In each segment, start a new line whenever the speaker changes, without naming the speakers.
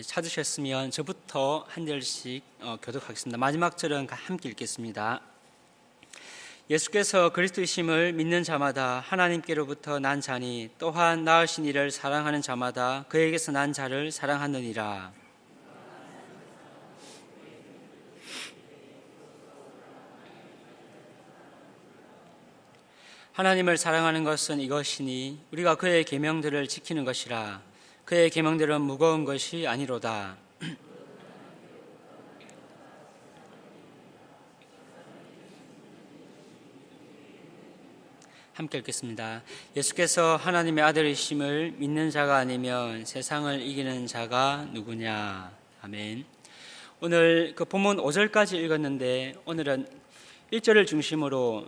찾으셨으면 저부터 한 절씩 교독하겠습니다. 마지막 절은 함께 읽겠습니다. 예수께서 그리스도이심을 믿는 자마다 하나님께로부터 난 자니 또한 낳으신 이를 사랑하는 자마다 그에게서 난 자를 사랑하느니라. 하나님을 사랑하는 것은 이것이니 우리가 그의 계명들을 지키는 것이라. 그의 계명들은 무거운 것이 아니로다. 함께 읽겠습니다. 예수께서 하나님의 아들이심을 믿는 자가 아니면 세상을 이기는 자가 누구냐. 아멘. 오늘 그 본문 5절까지 읽었는데 오늘은 1절을 중심으로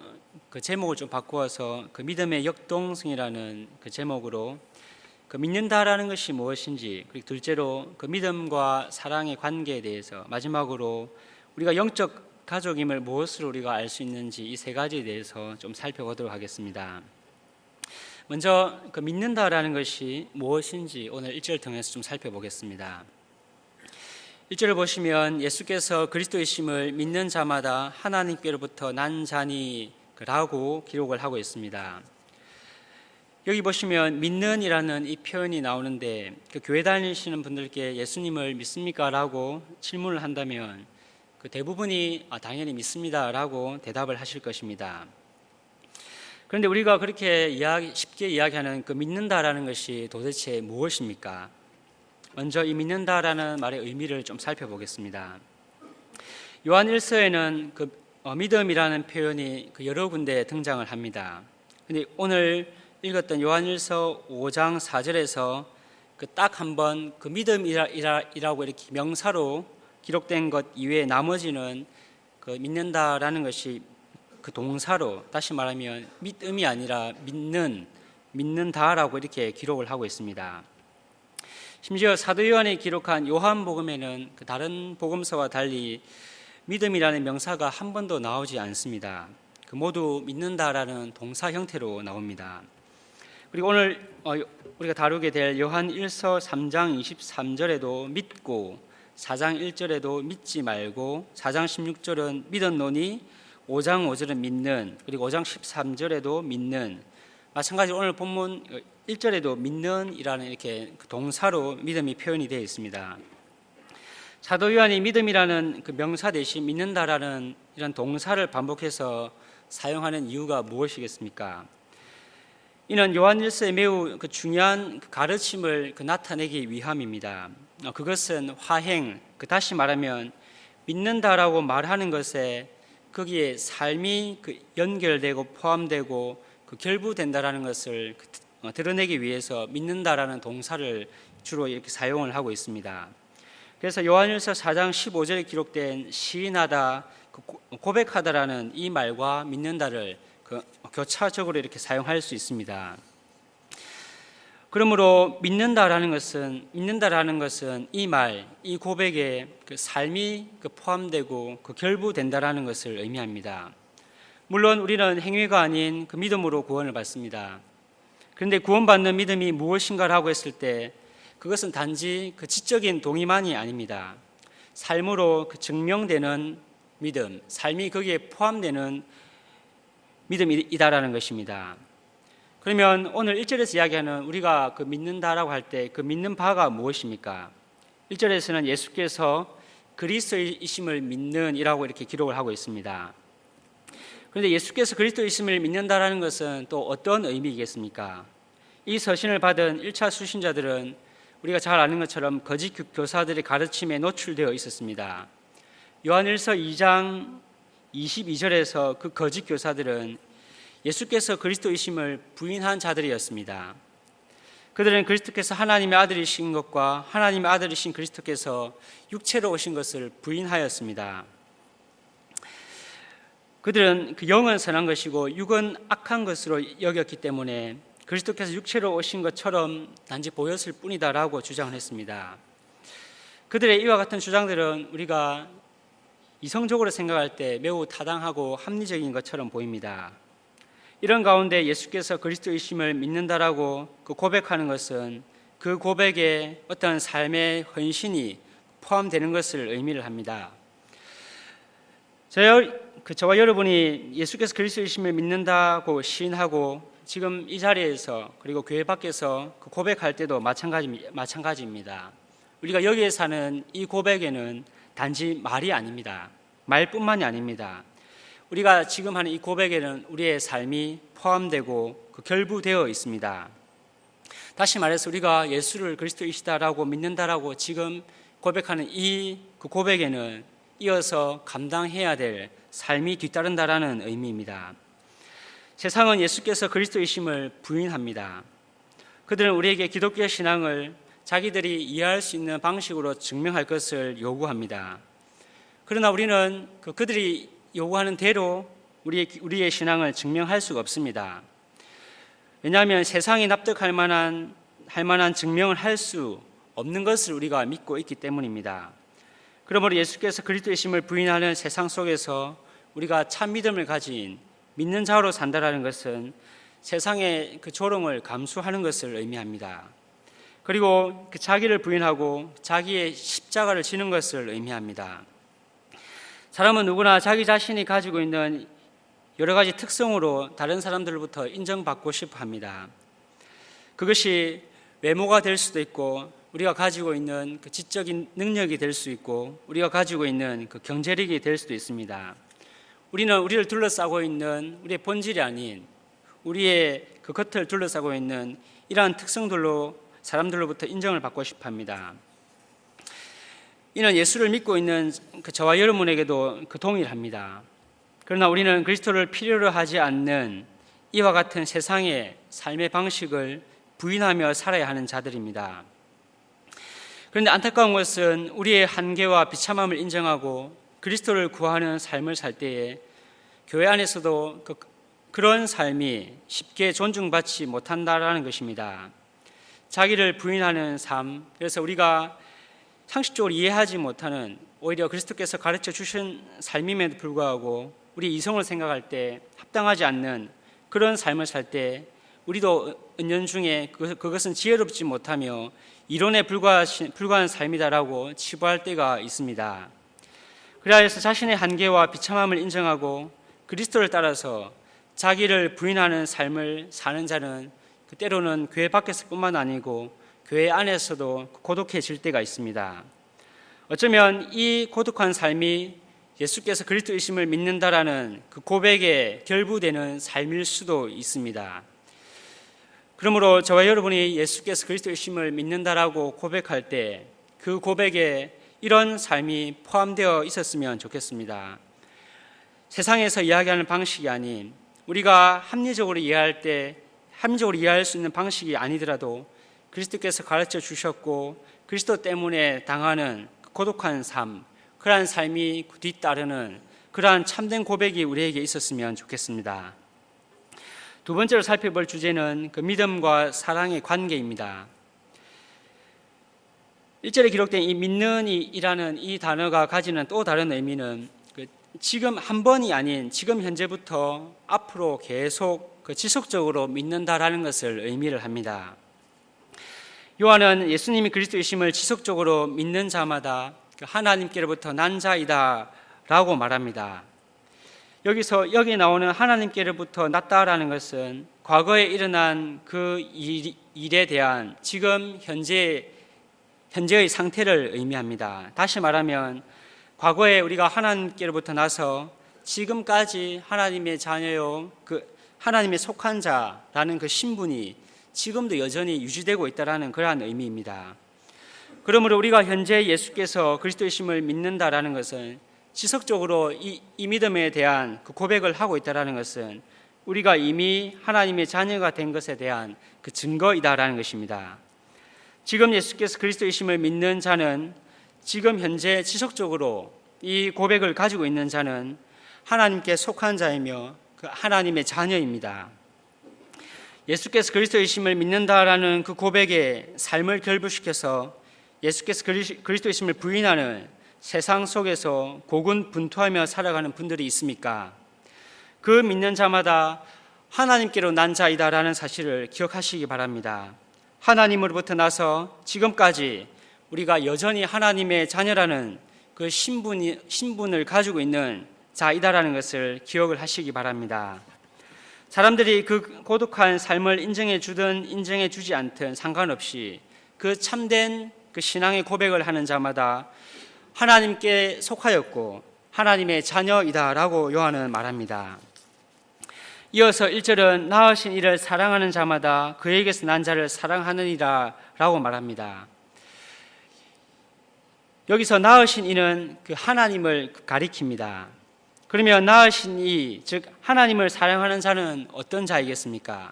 그 제목을 좀 바꾸어서 그 믿음의 역동성이라는 그 제목으로 그 믿는다라는 것이 무엇인지, 그리고 둘째로 그 믿음과 사랑의 관계에 대해서, 마지막으로 우리가 영적 가족임을 무엇으로 우리가 알 수 있는지, 이 세 가지에 대해서 좀 살펴보도록 하겠습니다. 먼저 그 믿는다라는 것이 무엇인지 오늘 1절을 통해서 좀 살펴보겠습니다. 1절을 보시면 예수께서 그리스도이심을 믿는 자마다 하나님께로부터 난 자니라고 기록을 하고 있습니다. 여기 보시면 믿는이라는 이 표현이 나오는데, 그 교회 다니시는 분들께 예수님을 믿습니까? 라고 질문을 한다면 그 대부분이 당연히 믿습니다 라고 대답을 하실 것입니다. 그런데 우리가 그렇게 쉽게 이야기하는 그 믿는다라는 것이 도대체 무엇입니까? 먼저 이 믿는다라는 말의 의미를 좀 살펴보겠습니다. 요한 1서에는 그 믿음이라는 표현이 그 여러 군데 등장을 합니다. 근데 오늘 읽었던 요한 1서 5장 4절에서 그 딱 한 번 그 믿음이라고 이렇게 명사로 기록된 것 이외에 나머지는 그 믿는다라는 것이 그 동사로, 다시 말하면 믿음이 아니라 믿는다라고 이렇게 기록을 하고 있습니다. 심지어 사도 요한이 기록한 요한복음에는 그 다른 복음서와 달리 믿음이라는 명사가 한 번도 나오지 않습니다. 그 모두 믿는다라는 동사 형태로 나옵니다. 그리고 오늘 우리가 다루게 될 요한 1서 3장 23절에도 믿고, 4장 1절에도 믿지 말고, 4장 16절은 믿었노니, 5장 5절은 믿는, 그리고 5장 13절에도 믿는, 마찬가지로 오늘 본문 1절에도 믿는이라는 이렇게 동사로 믿음이 표현이 되어 있습니다. 사도 요한이 믿음이라는 그 명사 대신 믿는다라는 이런 동사를 반복해서 사용하는 이유가 무엇이겠습니까? 이는 요한 1서의 매우 그 중요한 가르침을 나타내기 위함입니다. 그것은 화행, 다시 말하면 믿는다라고 말하는 것에 거기에 삶이 연결되고 포함되고 결부된다라는 것을 드러내기 위해서 믿는다라는 동사를 주로 이렇게 사용을 하고 있습니다. 그래서 요한일서 4장 15절에 기록된 시인하다, 고백하다라는 이 말과 믿는다를 교차적으로 이렇게 사용할 수 있습니다. 그러므로 믿는다라는 것은 이 말, 이 고백에 삶이 포함되고 결부된다라는 것을 의미합니다. 물론 우리는 행위가 아닌 믿음으로 구원을 받습니다. 그런데 구원받는 믿음이 무엇인가라고 했을 때 그것은 단지 지적인 동의만이 아닙니다. 삶으로 증명되는 믿음, 삶이 거기에 포함되는 믿음이다라는 것입니다. 그러면 오늘 1절에서 이야기하는 우리가 믿는다라고 할 때 그 믿는 바가 무엇입니까? 1절에서는 예수께서 그리스도이심을 믿는이라고 이렇게 기록을 하고 있습니다. 그런데 예수께서 그리스도이심을 믿는다라는 것은 또 어떤 의미이겠습니까? 이 서신을 받은 1차 수신자들은 우리가 잘 아는 것처럼 거짓 교사들의 가르침에 노출되어 있었습니다. 요한일서 2장 22절에서 그 거짓 교사들은 예수께서 그리스도이심을 부인한 자들이었습니다. 그들은 그리스도께서 하나님의 아들이신 것과 하나님의 아들이신 그리스도께서 육체로 오신 것을 부인하였습니다. 그들은 영은 선한 것이고 육은 악한 것으로 여겼기 때문에 그리스도께서 육체로 오신 것처럼 단지 보였을 뿐이다라고 주장을 했습니다. 그들의 이와 같은 주장들은 우리가 이성적으로 생각할 때 매우 타당하고 합리적인 것처럼 보입니다. 이런 가운데 예수께서 그리스도이심을 믿는다라고 고백하는 것은 그 고백에 어떤 삶의 헌신이 포함되는 것을 의미를 합니다. 저와 여러분이 예수께서 그리스도이심을 믿는다고 시인하고 지금 이 자리에서 그리고 교회 밖에서 그 고백할 때도 마찬가지입니다. 우리가 여기에 하는 이 고백에는 단지 말이 아닙니다. 말뿐만이 아닙니다. 우리가 지금 하는 이 고백에는 우리의 삶이 포함되고 결부되어 있습니다. 다시 말해서 우리가 예수를 그리스도이시다라고 믿는다라고 지금 고백하는 이 고백에는 이어서 감당해야 될 삶이 뒤따른다라는 의미입니다. 세상은 예수께서 그리스도이심을 부인합니다. 그들은 우리에게 기독교 신앙을 자기들이 이해할 수 있는 방식으로 증명할 것을 요구합니다. 그러나 우리는 그들이 요구하는 대로 우리의 신앙을 증명할 수가 없습니다. 왜냐하면 세상이 납득할 만한 증명을 할 수 없는 것을 우리가 믿고 있기 때문입니다. 그러므로 예수께서 그리스도이심을 부인하는 세상 속에서 우리가 참 믿음을 가진 믿는 자로 산다라는 것은 세상의 조롱을 감수하는 것을 의미합니다. 그리고 자기를 부인하고 자기의 십자가를 지는 것을 의미합니다. 사람은 누구나 자기 자신이 가지고 있는 여러 가지 특성으로 다른 사람들로부터 인정받고 싶어 합니다. 그것이 외모가 될 수도 있고 우리가 가지고 있는 지적인 능력이 될 수 있고 우리가 가지고 있는 경제력이 될 수도 있습니다. 우리는 우리를 둘러싸고 있는 우리의 본질이 아닌 우리의 겉을 둘러싸고 있는 이러한 특성들로 사람들로부터 인정을 받고 싶어 합니다. 이는 예수를 믿고 있는 저와 여러분에게도 동일합니다. 그러나 우리는 그리스도를 필요로 하지 않는 이와 같은 세상의 삶의 방식을 부인하며 살아야 하는 자들입니다. 그런데 안타까운 것은 우리의 한계와 비참함을 인정하고 그리스도를 구하는 삶을 살 때에 교회 안에서도 그런 삶이 쉽게 존중받지 못한다라는 것입니다. 자기를 부인하는 삶, 그래서 우리가 상식적으로 이해하지 못하는 오히려 그리스도께서 가르쳐 주신 삶임에도 불구하고 우리 이성을 생각할 때 합당하지 않는 그런 삶을 살 때 우리도 은연중에 그것은 지혜롭지 못하며 이론에 불과한 삶이다라고 치부할 때가 있습니다. 그래서 자신의 한계와 비참함을 인정하고 그리스도를 따라서 자기를 부인하는 삶을 사는 자는 때로는 교회 밖에서뿐만 아니고 교회 안에서도 고독해질 때가 있습니다. 어쩌면 이 고독한 삶이 예수께서 그리스도이심을 믿는다라는 그 고백에 결부되는 삶일 수도 있습니다. 그러므로 저와 여러분이 예수께서 그리스도이심을 믿는다라고 고백할 때 그 고백에 이런 삶이 포함되어 있었으면 좋겠습니다. 세상에서 이야기하는 방식이 아닌 우리가 합리적으로 이해할 수 있는 방식이 아니더라도 그리스도께서 가르쳐 주셨고 그리스도 때문에 당하는 고독한 삶, 그러한 삶이 뒤따르는 그러한 참된 고백이 우리에게 있었으면 좋겠습니다. 두 번째로 살펴볼 주제는 믿음과 사랑의 관계입니다. 1절에 기록된 이 믿는이라는 이 단어가 가지는 또 다른 의미는 지금 한 번이 아닌 지금 현재부터 앞으로 계속 지속적으로 믿는다라는 것을 의미를 합니다. 요한은 예수님이 그리스도이심을 지속적으로 믿는 자마다 하나님께로부터 난 자이다 라고 말합니다. 여기 나오는 하나님께로부터 났다라는 것은 과거에 일어난 그 일에 대한 지금 현재의 상태를 의미합니다. 다시 말하면 과거에 우리가 하나님께로부터 나서 지금까지 하나님의 자녀요, 하나님의 속한 자라는 그 신분이 지금도 여전히 유지되고 있다라는 그러한 의미입니다. 그러므로 우리가 현재 예수께서 그리스도이심을 믿는다라는 것은 지속적으로 이 믿음에 대한 그 고백을 하고 있다라는 것은 우리가 이미 하나님의 자녀가 된 것에 대한 그 증거이다라는 것입니다. 지금 예수께서 그리스도이심을 믿는 자는 지금 현재 지속적으로 이 고백을 가지고 있는 자는 하나님께 속한 자이며 그 하나님의 자녀입니다. 예수께서 그리스도이심을 믿는다라는 그 고백에 삶을 결부시켜서 예수께서 그리스도이심을 부인하는 세상 속에서 고군분투하며 살아가는 분들이 있습니까? 그 믿는 자마다 하나님께로 난 자이다라는 사실을 기억하시기 바랍니다. 하나님으로부터 나서 지금까지 우리가 여전히 하나님의 자녀라는 그 신분을 가지고 있는 자이다라는 것을 기억을 하시기 바랍니다. 사람들이 그 고독한 삶을 인정해 주든 인정해 주지 않든 상관없이 그 참된 그 신앙의 고백을 하는 자마다 하나님께 속하였고 하나님의 자녀이다라고 요한은 말합니다. 이어서 1절은 낳으신 이를 사랑하는 자마다 그에게서 난 자를 사랑하느니라 라고 말합니다. 여기서 낳으신 이는 그 하나님을 가리킵니다. 그러면 낳으신 이, 즉 하나님을 사랑하는 자는 어떤 자이겠습니까?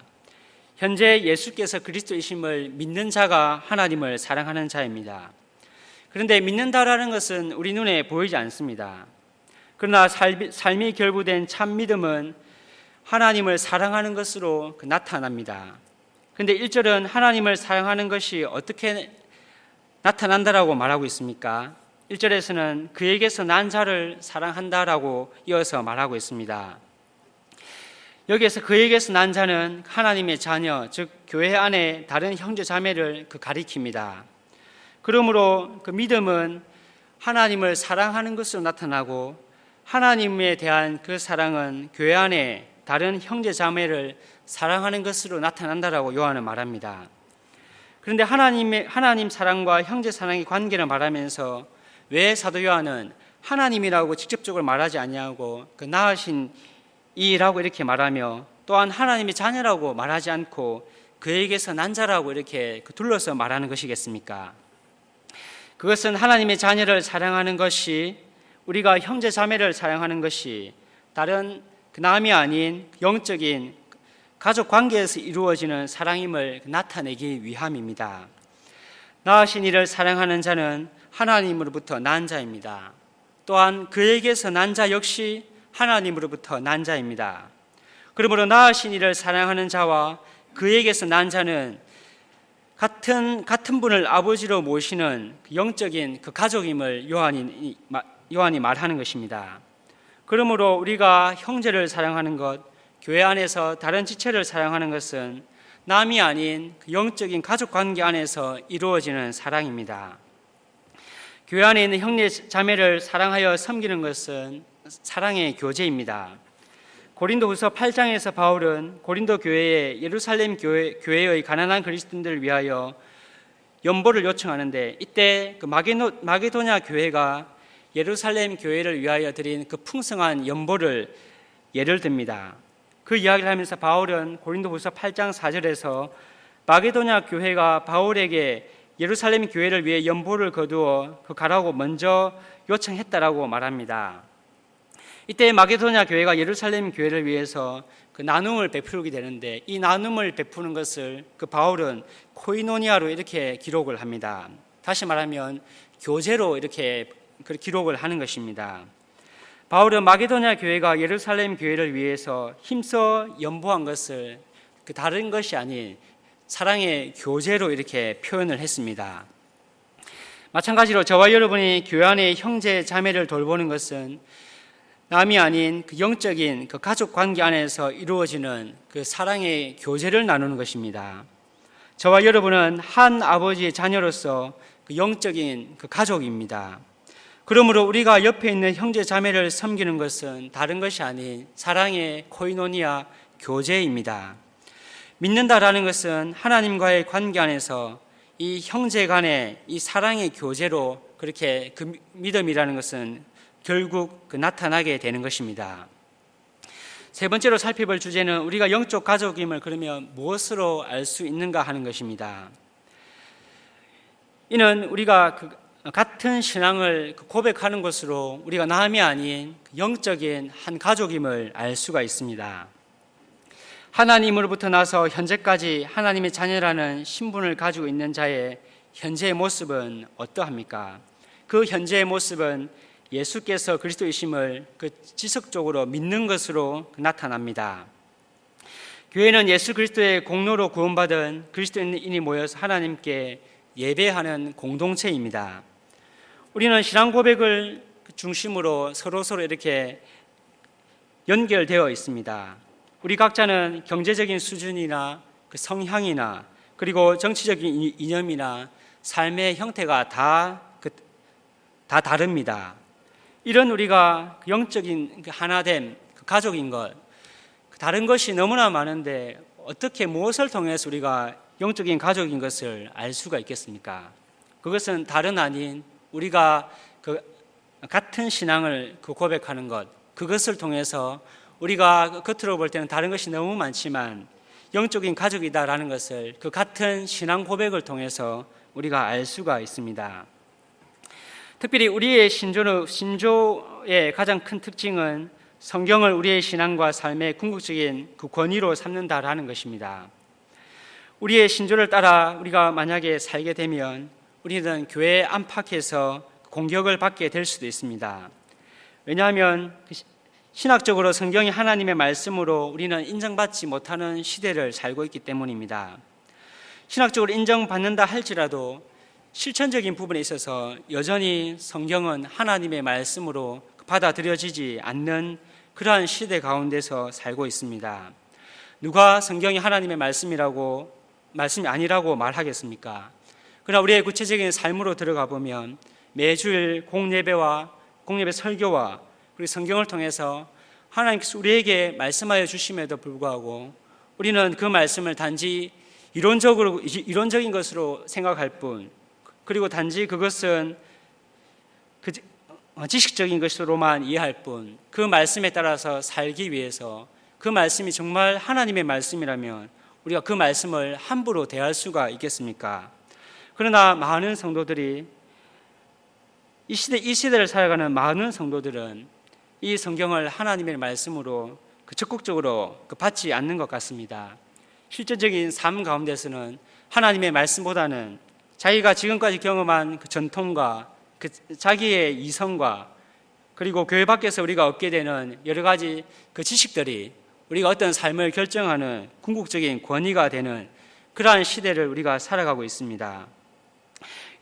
현재 예수께서 그리스도이심을 믿는 자가 하나님을 사랑하는 자입니다. 그런데 믿는다라는 것은 우리 눈에 보이지 않습니다. 그러나 삶이 결부된 참 믿음은 하나님을 사랑하는 것으로 나타납니다. 그런데 1절은 하나님을 사랑하는 것이 어떻게 나타난다라고 말하고 있습니까? 1절에서는 그에게서 난 자를 사랑한다라고 이어서 말하고 있습니다. 여기에서 그에게서 난 자는 하나님의 자녀, 즉 교회 안에 다른 형제 자매를 가리킵니다. 그러므로 그 믿음은 하나님을 사랑하는 것으로 나타나고 하나님에 대한 그 사랑은 교회 안에 다른 형제 자매를 사랑하는 것으로 나타난다라고 요한은 말합니다. 그런데 하나님 사랑과 형제 사랑의 관계를 말하면서 왜 사도 요한은 하나님이라고 직접적으로 말하지 아니하고 그 낳으신 이라고 이렇게 말하며 또한 하나님의 자녀라고 말하지 않고 그에게서 난 자라고 이렇게 둘러서 말하는 것이겠습니까? 그것은 하나님의 자녀를 사랑하는 것이 우리가 형제 자매를 사랑하는 것이 다른 남이 아닌 영적인 가족 관계에서 이루어지는 사랑임을 나타내기 위함입니다. 낳으신 이를 사랑하는 자는 하나님으로부터 난 자입니다. 또한 그에게서 난 자 역시 하나님으로부터 난 자입니다. 그러므로 낳으신 이를 사랑하는 자와 그에게서 난 자는 같은 분을 아버지로 모시는 영적인 그 가족임을 요한이 말하는 것입니다. 그러므로 우리가 형제를 사랑하는 것, 교회 안에서 다른 지체를 사랑하는 것은 남이 아닌 영적인 가족 관계 안에서 이루어지는 사랑입니다. 교회 안에 있는 형제 자매를 사랑하여 섬기는 것은 사랑의 교제입니다. 고린도후서 8장에서 바울은 고린도 교회에 예루살렘 교회의 가난한 그리스도인들을 위하여 연보를 요청하는데 이때 그 마게도냐 교회가 예루살렘 교회를 위하여 드린 그 풍성한 연보를 예를 듭니다. 그 이야기를 하면서 바울은 고린도후서 8장 4절에서 마게도냐 교회가 바울에게 예루살렘 교회를 위해 연보를 거두어 가라고 먼저 요청했다라고 말합니다. 이때 마게도냐 교회가 예루살렘 교회를 위해서 그 나눔을 베풀게 되는데 이 나눔을 베푸는 것을 그 바울은 코이노니아로 이렇게 기록을 합니다. 다시 말하면 교제로 이렇게 기록을 하는 것입니다. 바울은 마게도냐 교회가 예루살렘 교회를 위해서 힘써 연보한 것을 그 다른 것이 아닌 사랑의 교제로 이렇게 표현을 했습니다. 마찬가지로 저와 여러분이 교회 안에 형제 자매를 돌보는 것은 남이 아닌 그 영적인 그 가족 관계 안에서 이루어지는 그 사랑의 교제를 나누는 것입니다. 저와 여러분은 한 아버지의 자녀로서 그 영적인 그 가족입니다. 그러므로 우리가 옆에 있는 형제 자매를 섬기는 것은 다른 것이 아닌 사랑의 코이노니아 교제입니다. 믿는다라는 것은 하나님과의 관계 안에서 이 형제 간의 이 사랑의 교제로 그렇게 그 믿음이라는 것은 결국 나타나게 되는 것입니다. 세 번째로 살펴볼 주제는 우리가 영적 가족임을 그러면 무엇으로 알 수 있는가 하는 것입니다. 이는 우리가 같은 신앙을 고백하는 것으로 우리가 남이 아닌 영적인 한 가족임을 알 수가 있습니다. 하나님으로부터 나서 현재까지 하나님의 자녀라는 신분을 가지고 있는 자의 현재의 모습은 어떠합니까? 그 현재의 모습은 예수께서 그리스도이심을 지속적으로 믿는 것으로 나타납니다. 교회는 예수 그리스도의 공로로 구원받은 그리스도인이 모여서 하나님께 예배하는 공동체입니다. 우리는 신앙 고백을 중심으로 서로 이렇게 연결되어 있습니다. 우리 각자는 경제적인 수준이나 성향이나 그리고 정치적인 이념이나 삶의 형태가 다 다릅니다. 이런 우리가 영적인 하나됨, 가족인 것, 다른 것이 너무나 많은데 어떻게 무엇을 통해서 우리가 영적인 가족인 것을 알 수가 있겠습니까? 그것은 다른 아닌 우리가 같은 신앙을 고백하는 것, 그것을 통해서 우리가 겉으로 볼 때는 다른 것이 너무 많지만 영적인 가족이다라는 것을 그 같은 신앙 고백을 통해서 우리가 알 수가 있습니다. 특별히 우리의 신조의 가장 큰 특징은 성경을 우리의 신앙과 삶의 궁극적인 그 권위로 삼는다라는 것입니다. 우리의 신조를 따라 우리가 만약에 살게 되면 우리는 교회 안팎에서 공격을 받게 될 수도 있습니다. 왜냐하면 신학적으로 성경이 하나님의 말씀으로 우리는 인정받지 못하는 시대를 살고 있기 때문입니다. 신학적으로 인정받는다 할지라도 실천적인 부분에 있어서 여전히 성경은 하나님의 말씀으로 받아들여지지 않는 그러한 시대 가운데서 살고 있습니다. 누가 성경이 하나님의 말씀이 아니라고 말하겠습니까? 그러나 우리의 구체적인 삶으로 들어가 보면 매주일 공예배 설교와 그리고 성경을 통해서 하나님께서 우리에게 말씀하여 주심에도 불구하고 우리는 그 말씀을 단지 이론적인 것으로 생각할 뿐, 그리고 단지 그것은 지식적인 것으로만 이해할 뿐, 그 말씀에 따라서 살기 위해서 그 말씀이 정말 하나님의 말씀이라면 우리가 그 말씀을 함부로 대할 수가 있겠습니까? 그러나 많은 성도들이 이 시대를 살아가는 많은 성도들은 이 성경을 하나님의 말씀으로 적극적으로 받지 않는 것 같습니다. 실제적인 삶 가운데서는 하나님의 말씀보다는 자기가 지금까지 경험한 그 전통과 그 자기의 이성과 그리고 교회 밖에서 우리가 얻게 되는 여러 가지 그 지식들이 우리가 어떤 삶을 결정하는 궁극적인 권위가 되는 그러한 시대를 우리가 살아가고 있습니다.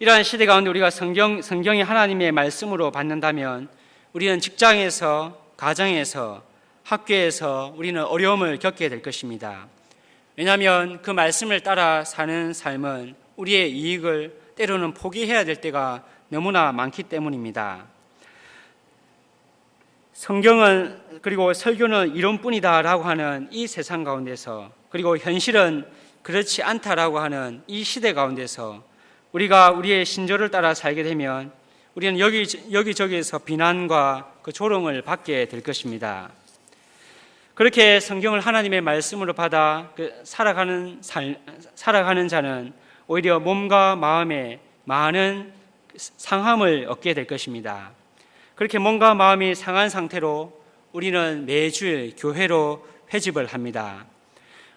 이러한 시대 가운데 우리가 성경이 하나님의 말씀으로 받는다면 우리는 직장에서, 가정에서, 학교에서 우리는 어려움을 겪게 될 것입니다. 왜냐하면 그 말씀을 따라 사는 삶은 우리의 이익을 때로는 포기해야 될 때가 너무나 많기 때문입니다. 성경은 그리고 설교는 이론뿐이다라고 하는 이 세상 가운데서, 그리고 현실은 그렇지 않다라고 하는 이 시대 가운데서 우리가 우리의 신조를 따라 살게 되면 우리는 여기저기에서 비난과 그 조롱을 받게 될 것입니다. 그렇게 성경을 하나님의 말씀으로 받아 살아가는 자는 오히려 몸과 마음에 많은 상함을 얻게 될 것입니다. 그렇게 몸과 마음이 상한 상태로 우리는 매주일 교회로 회집을 합니다.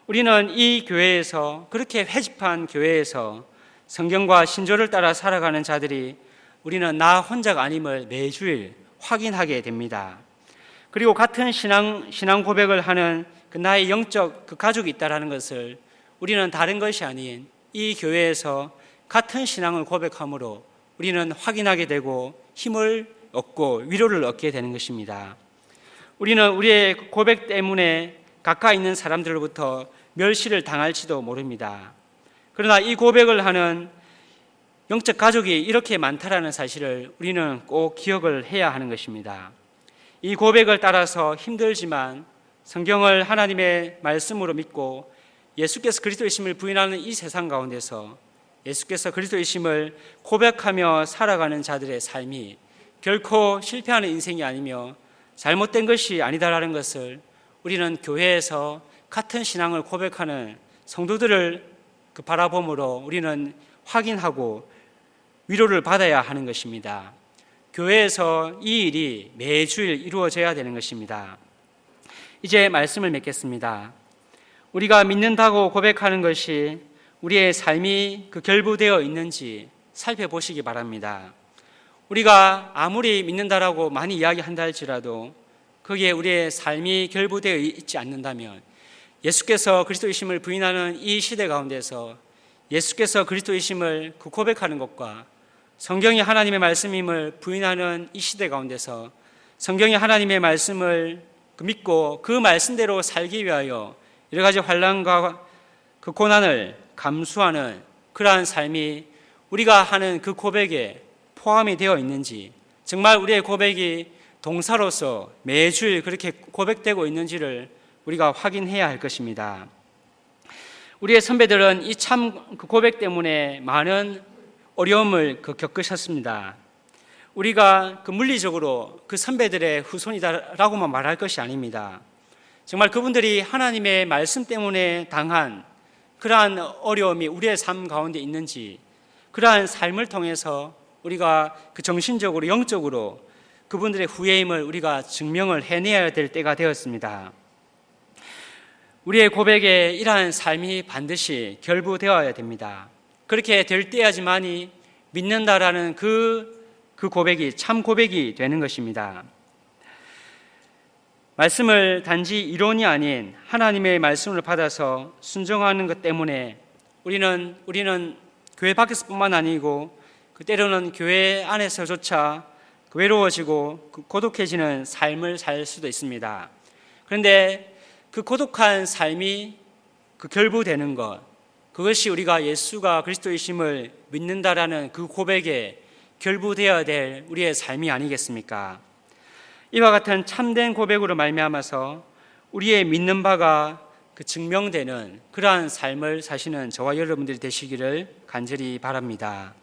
우리는 이 교회에서, 그렇게 회집한 교회에서 성경과 신조를 따라 살아가는 자들이 우리는 나 혼자가 아님을 매주일 확인하게 됩니다. 그리고 같은 신앙 고백을 하는 나의 영적 가족이 있다는 것을 우리는 다른 것이 아닌 이 교회에서 같은 신앙을 고백함으로 우리는 확인하게 되고 힘을 얻고 위로를 얻게 되는 것입니다. 우리는 우리의 고백 때문에 가까이 있는 사람들로부터 멸시를 당할지도 모릅니다. 그러나 이 고백을 하는 영적 가족이 이렇게 많다라는 사실을 우리는 꼭 기억을 해야 하는 것입니다. 이 고백을 따라서 힘들지만 성경을 하나님의 말씀으로 믿고 예수께서 그리스도이심을 부인하는 이 세상 가운데서 예수께서 그리스도이심을 고백하며 살아가는 자들의 삶이 결코 실패하는 인생이 아니며 잘못된 것이 아니다라는 것을 우리는 교회에서 같은 신앙을 고백하는 성도들을 바라봄으로 우리는 확인하고 위로를 받아야 하는 것입니다. 교회에서 이 일이 매주일 이루어져야 되는 것입니다. 이제 말씀을 맺겠습니다. 우리가 믿는다고 고백하는 것이 우리의 삶이 결부되어 있는지 살펴보시기 바랍니다. 우리가 아무리 믿는다라고 많이 이야기한다 할지라도 거기에 우리의 삶이 결부되어 있지 않는다면 예수께서 그리스도이심을 부인하는 이 시대 가운데서 예수께서 그리스도이심을 고백하는 것과 성경이 하나님의 말씀임을 부인하는 이 시대 가운데서 성경이 하나님의 말씀을 믿고 그 말씀대로 살기 위하여 여러 가지 환난과 그 고난을 감수하는 그러한 삶이 우리가 하는 그 고백에 포함이 되어 있는지, 정말 우리의 고백이 동사로서 매주일 그렇게 고백되고 있는지를 우리가 확인해야 할 것입니다. 우리의 선배들은 이 참 고백 때문에 많은 어려움을 겪으셨습니다. 우리가 물리적으로 그 선배들의 후손이다라고만 말할 것이 아닙니다. 정말 그분들이 하나님의 말씀 때문에 당한 그러한 어려움이 우리의 삶 가운데 있는지, 그러한 삶을 통해서 우리가 그 정신적으로 영적으로 그분들의 후예임을 우리가 증명을 해내야 될 때가 되었습니다. 우리의 고백에 이러한 삶이 반드시 결부되어야 됩니다. 그렇게 될 때야지만이 믿는다라는 그 고백이 참 고백이 되는 것입니다. 말씀을 단지 이론이 아닌 하나님의 말씀을 받아서 순종하는 것 때문에 우리는 교회 밖에서뿐만 아니고 때로는 교회 안에서조차 외로워지고 고독해지는 삶을 살 수도 있습니다. 그런데 그 고독한 삶이 결부되는 것, 그것이 우리가 예수가 그리스도이심을 믿는다라는 그 고백에 결부되어야 될 우리의 삶이 아니겠습니까? 이와 같은 참된 고백으로 말미암아서 우리의 믿는 바가 증명되는 그러한 삶을 사시는 저와 여러분들이 되시기를 간절히 바랍니다.